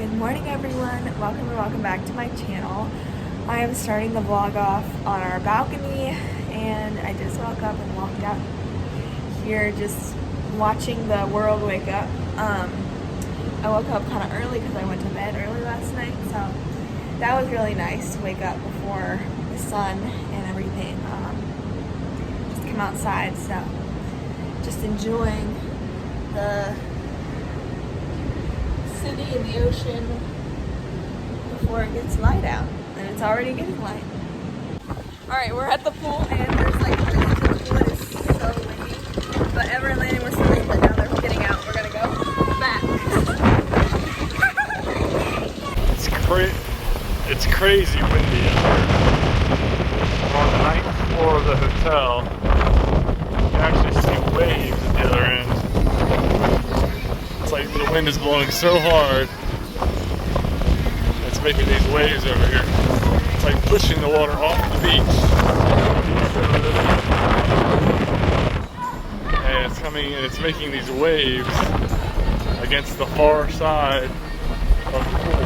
Good morning everyone, welcome back to my channel. I am starting the vlog off on our balcony and I just woke up and walked out here just watching the world wake up. I woke up kind of early because I went to bed early last night, so that was really nice to wake up before the sun and everything. Just come outside, so just enjoying the city and the ocean before it gets light out, and it's already getting light. Alright, we're at the pool and there's like wind in the pool. It is so windy, but Ever and Landon were swimming, but now they're getting out. We're gonna go back. It's crazy windy in here. We're on the 9th floor of the hotel. You can actually see waves at the other end. It's like the wind is blowing so hard, it's making these waves over here. It's like pushing the water off the beach. And it's coming and it's making these waves against the far side of the pool.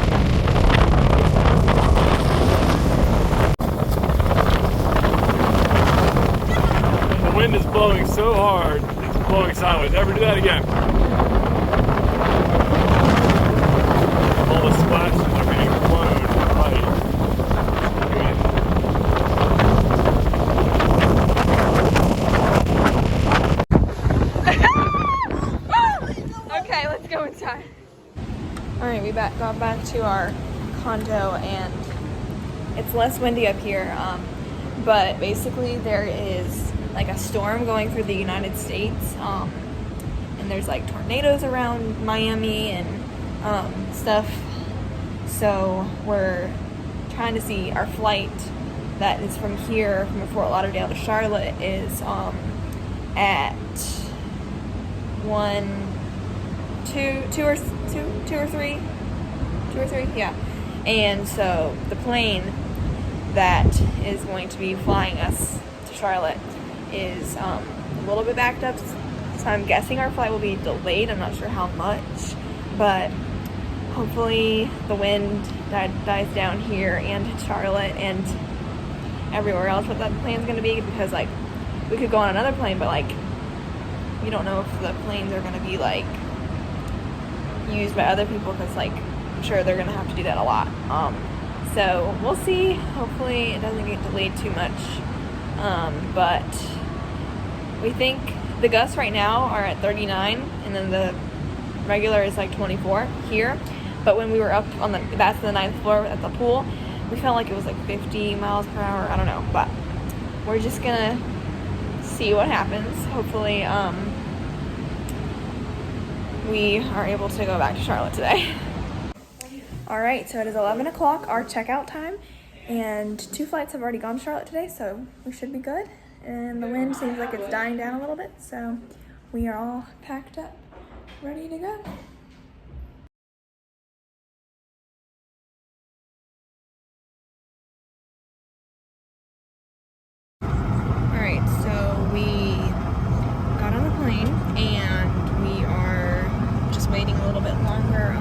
And the wind is blowing so hard, it's blowing sideways. Never do that again. All the splashes are being blown right. Okay, let's go inside. Alright, we got back to our condo and it's less windy up here, but basically there is like a storm going through the United States, and there's like tornadoes around Miami and stuff. So we're trying to see our flight that is from here, from Fort Lauderdale to Charlotte, is at 2 or 3, yeah. And so the plane that is going to be flying us to Charlotte is a little bit backed up, so I'm guessing our flight will be delayed. I'm not sure how much, but hopefully the wind dies down here and in Charlotte and everywhere else what that plane's going to be, because like we could go on another plane, but like we don't know if the planes are going to be like used by other people, because like I'm sure they're going to have to do that a lot. So we'll see. Hopefully it doesn't get delayed too much, but we think the gusts right now are at 39 and then the regular is like 24 here. But when we were up on that's the 9th floor at the pool, we felt like it was like 50 miles per hour. I don't know, but we're just gonna see what happens. Hopefully, we are able to go back to Charlotte today. All right, so it is 11 o'clock, our checkout time, and 2 flights have already gone to Charlotte today, so we should be good. And the wind seems like it's dying down a little bit, so we are all packed up, ready to go. Alright, so we got on the plane and we are just waiting a little bit longer.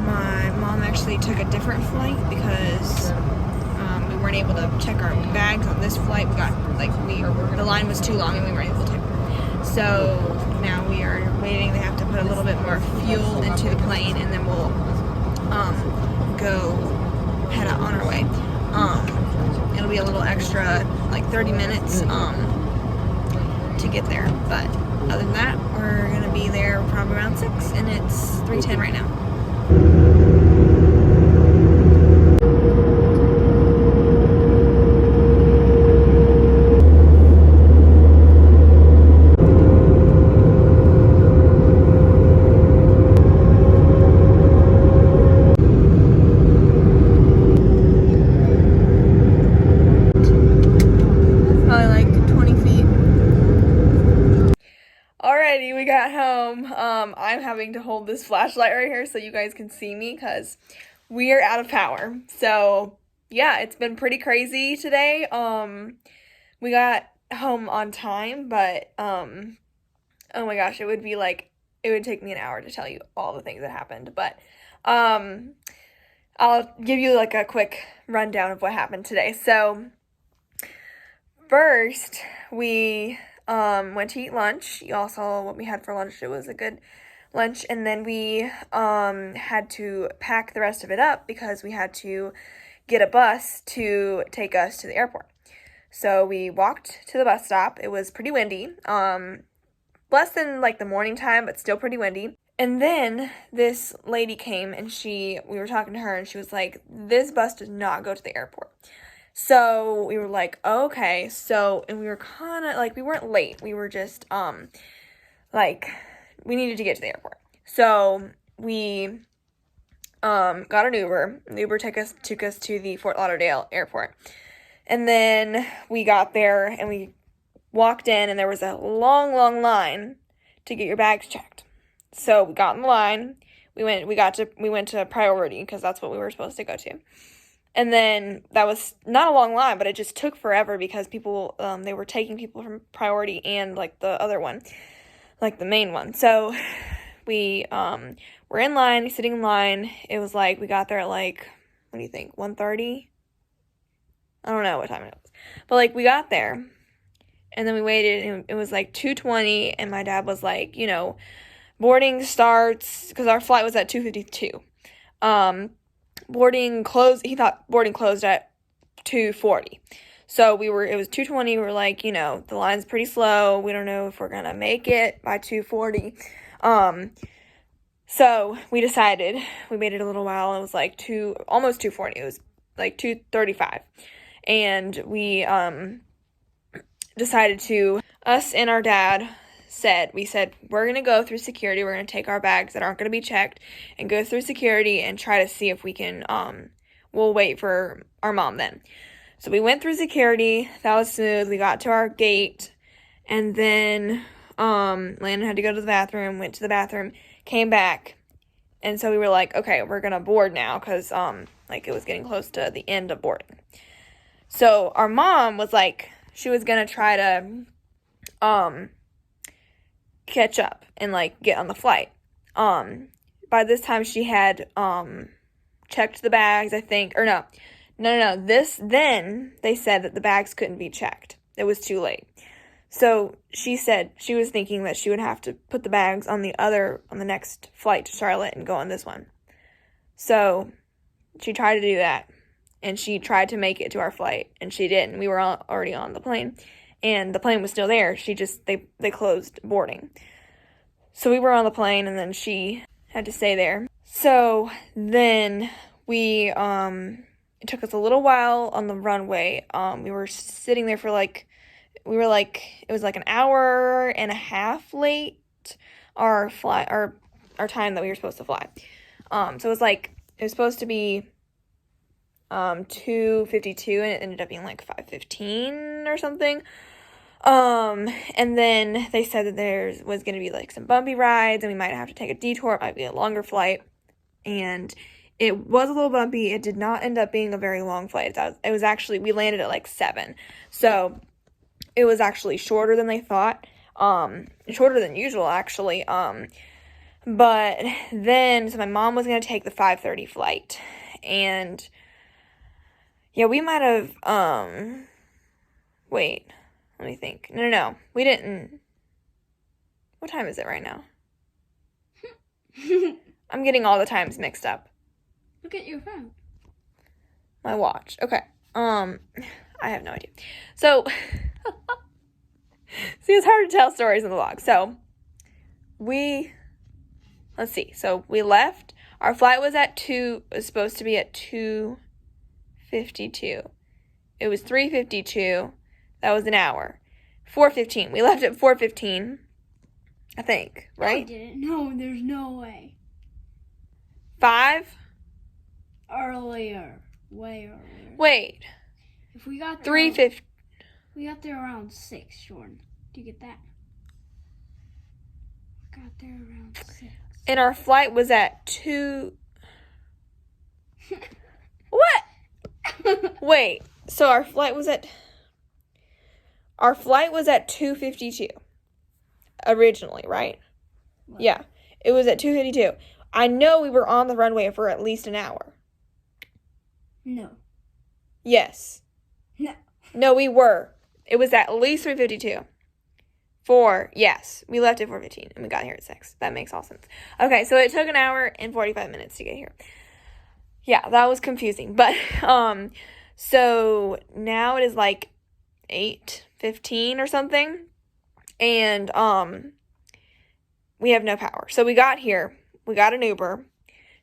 My mom actually took a different flight because we weren't able to check our bags on this flight. We got the line was too long and we weren't able to. So now we are waiting. They have to put a little bit more fuel into the plane and then we'll go head out on our way. It'll be a little extra, like 30 minutes to get there, but other than that, we're gonna be there probably around 6, and it's 3:10 right now. Alrighty, we got home. I'm having to hold this flashlight right here so you guys can see me because we are out of power. So yeah, it's been pretty crazy today. We got home on time, but oh my gosh, it would be like it would take me an hour to tell you all the things that happened. But I'll give you like a quick rundown of what happened today. So first, we went to eat lunch. You all saw what we had for lunch. It was a good lunch. And then we had to pack the rest of it up because we had to get a bus to take us to the airport. So we walked to the bus stop. It was pretty windy. Less than like the morning time, but still pretty windy. And then this lady came and we were talking to her and she was like, this bus does not go to the airport. So we were like, oh, okay. So, and we were kind of like, we weren't late. We were just, like, we needed to get to the airport. So we, got an Uber. The Uber took us to the Fort Lauderdale airport. And then we got there and we walked in and there was a long, long line to get your bags checked. So we got in the line. We went to priority because that's what we were supposed to go to. And then that was not a long line, but it just took forever because people, they were taking people from priority and like the other one, like the main one. So we were in line, sitting in line. It was like, we got there at like, what do you think, 1:30? I don't know what time it was. But like we got there and then we waited and it was like 2:20 and my dad was like, you know, boarding starts, because our flight was at 2:52. He thought boarding closed at 2:40. So it was 2:20, we were like, you know, the line's pretty slow. We don't know if we're gonna make it by 2:40. So we decided, we waited a little while, it was like almost 2:40, it was like 2:35. And we decided us and our dad we said, we're going to go through security. We're going to take our bags that aren't going to be checked and go through security and try to see if we can, we'll wait for our mom then. So we went through security. That was smooth. We got to our gate and then, Landon had to go to the bathroom, went to the bathroom, came back. And so we were like, okay, we're going to board now because, like it was getting close to the end of boarding. So our mom was like, she was going to try to, catch up and like get on the flight. By this time she had checked the bags, I think, or no. Then they said that the bags couldn't be checked. It was too late. So she said she was thinking that she would have to put the bags on the next flight to Charlotte and go on this one. So she tried to do that and she tried to make it to our flight and she didn't. We were already on the plane. And the plane was still there. They closed boarding. So we were on the plane and then she had to stay there. So then it took us a little while on the runway. We were sitting there for it was like an hour and a half late, our time that we were supposed to fly. So it was supposed to be 2:52 and it ended up being like 5:15 or something. And then they said that there was going to be like some bumpy rides and we might have to take a detour. It might be a longer flight. And it was a little bumpy. It did not end up being a very long flight. It was actually, we landed at like 7. So it was actually shorter than they thought. Shorter than usual actually. But then, so my mom was going to take the 5:30 flight. And yeah, we might have, wait, let me think. No, we didn't. What time is it right now? I'm getting all the times mixed up. Look at your phone. My watch. Okay. I have no idea. So, see, it's hard to tell stories in the vlog. So, let's see. So, we left. Our flight was supposed to be at 2:52. It was 3:52. That was an hour. 4:15. We left at 4:15. I think, right? I didn't. No, there's no way. 5? Earlier. Way earlier. Wait. If we got there 3:50. We got there around 6, Jordan. Do you get that? We got there around 6. And our flight was at 2. What? Wait. So our flight was at 2:52 originally, right? What? Yeah, it was at 2:52. I know we were on the runway for at least an hour. No. Yes. No. No, we were. It was at least 3:52. 4, yes. We left at 4:15 and we got here at 6. That makes all sense. Okay, so it took an hour and 45 minutes to get here. Yeah, that was confusing. But, so now it is like 8:15 or something. And, we have no power. So we got here. We got an Uber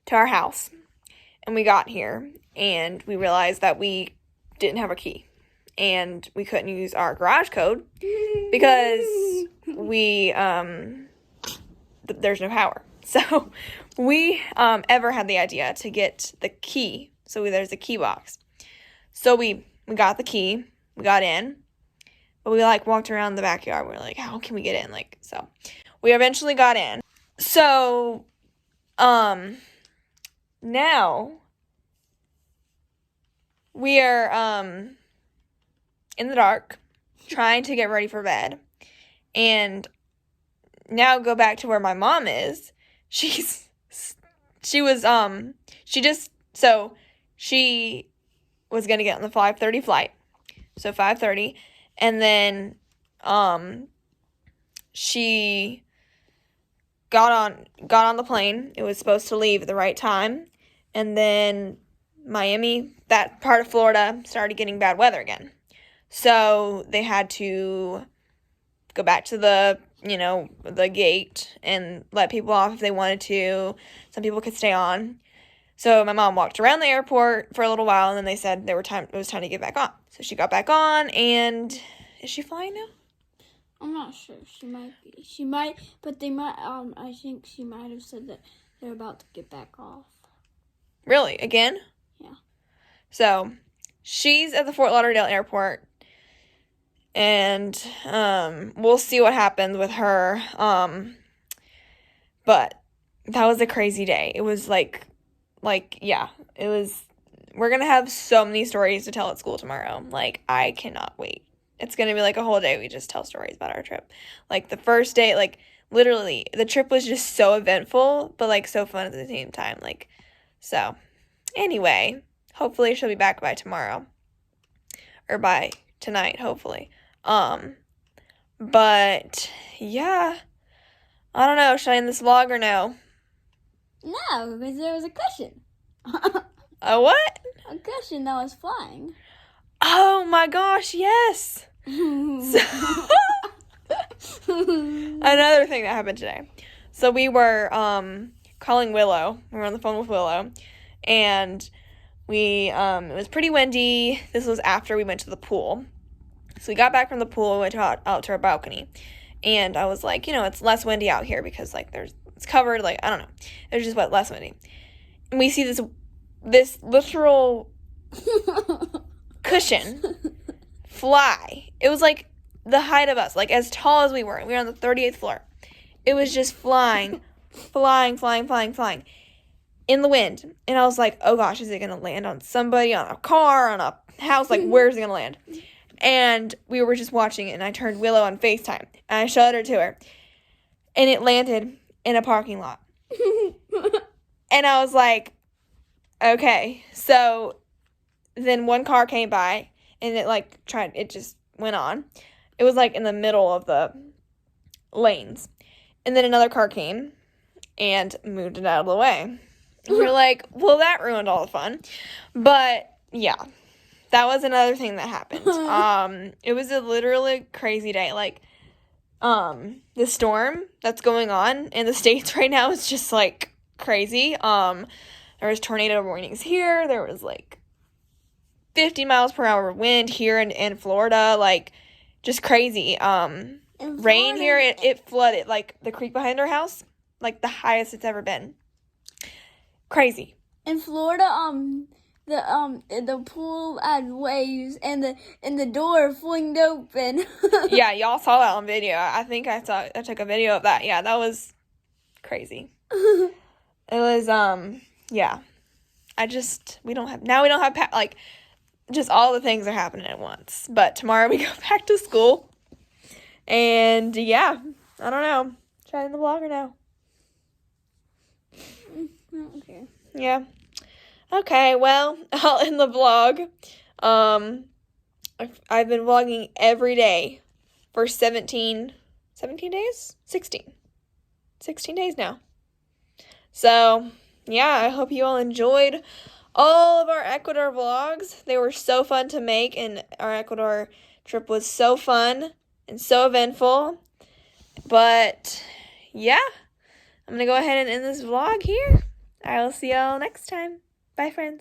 to our house. And we got here. And we realized that we didn't have a key. And we couldn't use our garage code because we, there's no power. So we, Ever had the idea to get the key. So there's a key box. So we got the key. We got in. But we, walked around the backyard. We were like, how can we get in? So we eventually got in. So, now we are, in the dark, trying to get ready for bed. And now go back to where my mom is. She was going to get on the 5:30 flight. So 5:30. And then, she got on the plane. It was supposed to leave at the right time. And then Miami, that part of Florida, started getting bad weather again. So they had to go back to the gate and let people off if they wanted to. Some people could stay on. So my mom walked around the airport for a little while, and then they said it was time to get back on. So she got back on, and is she flying now? I'm not sure. She might be. She might, but they might. I think she might have said that they're about to get back off. Really? Again? Yeah. So she's at the Fort Lauderdale airport, and we'll see what happens with her. But that was a crazy day. It was we're gonna have so many stories to tell at school tomorrow. I cannot wait. It's gonna be a whole day we just tell stories about our trip. The first day, literally, the trip was just so eventful, but so fun at the same time. So anyway, hopefully she'll be back by tomorrow. Or by tonight, hopefully. But yeah. I don't know, should I end this vlog or no? No, because there was a cushion. A what? A cushion that was flying. Oh my gosh, yes. Another thing that happened today. So we were calling Willow. We were on the phone with Willow. And it was pretty windy. This was after we went to the pool. So we got back from the pool and went out to our balcony. And I was like, it's less windy out here because it's covered, I don't know. It was just less windy. And we see this literal cushion fly. It was the height of us, as tall as we were. We were on the 38th floor. It was just flying in the wind. And I was like, oh gosh, is it going to land on somebody, on a car, on a house? Where's it going to land? And we were just watching it, and I turned Willow on FaceTime, and I showed her to her. And it landed in a parking lot. And I was like, okay. So then one car came by, and it just went on. It was in the middle of the lanes. And then another car came and moved it out of the way. And we're like, well, that ruined all the fun. But yeah, that was another thing that happened. It was a literally crazy day. The storm that's going on in the States right now is just crazy. There was tornado warnings here. There was 50 miles per hour wind here in Florida. Just crazy. Rain here, it flooded the creek behind our house, the highest it's ever been. Crazy. In Florida, the pool had waves and the door flinged open. Yeah, y'all saw that on video. I think I took a video of that. Yeah, that was crazy. It was yeah. We don't have just all the things are happening at once. But tomorrow we go back to school. And yeah, I don't know. Should I end the vlog or no? I don't care. Yeah. Okay, well, I'll end the vlog. I've been vlogging every day for 17 days? 16 days now. So, yeah, I hope you all enjoyed all of our Ecuador vlogs. They were so fun to make, and our Ecuador trip was so fun and so eventful. But, yeah, I'm going to go ahead and end this vlog here. I'll see y'all next time. Bye, friends.